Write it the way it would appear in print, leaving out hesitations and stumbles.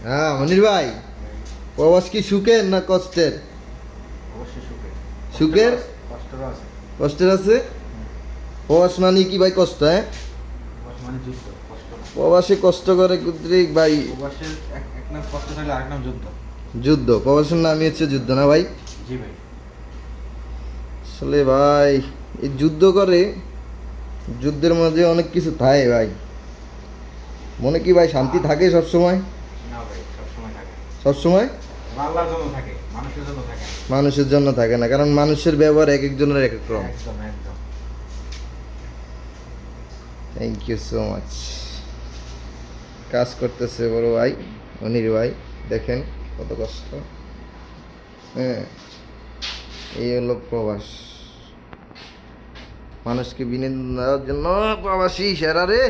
হ্যাঁ মনির ভাই, প্রবাস কি সুখের না কষ্টের? অবশ্যই সুখের। সুখের? কষ্টেরও আছে। কষ্টের আছে? প্রবাস মানে কি ভাই কষ্ট? হ্যাঁ, প্রবাস মানে যুদ্ধ, কষ্ট না। প্রবাসে কষ্ট করে কুদ্রিক ভাই। প্রবাসের এক নাম কষ্ট থাকলে আরেক নাম যুদ্ধ। যুদ্ধ, প্রবাসের নামই হচ্ছে যুদ্ধ না ভাই? জি ভাই। আসলে ভাই এই যুদ্ধ করে, যুদ্ধের মাঝে অনেক কিছু থাকে ভাই। মনে কি ভাই শান্তি থাকে সব সময়? না ভাই, সবসময় থাকে। সব সময় আল্লাহর জন্য থাকে, মানুষের জন্য থাকে না। মানুষের জন্য থাকে না, কারণ মানুষের ব্যবহার এক একজনের এক এক রকম। একদম একদম। Thank you so much. কাজ করতেছে বড় ভাই অনির ভাই, দেখেন কত কষ্ট। হ্যাঁ, এই হলো প্রবাস। মানুষকে বিনোদন দেওয়ার জন্য প্রবাসী সেরা রে।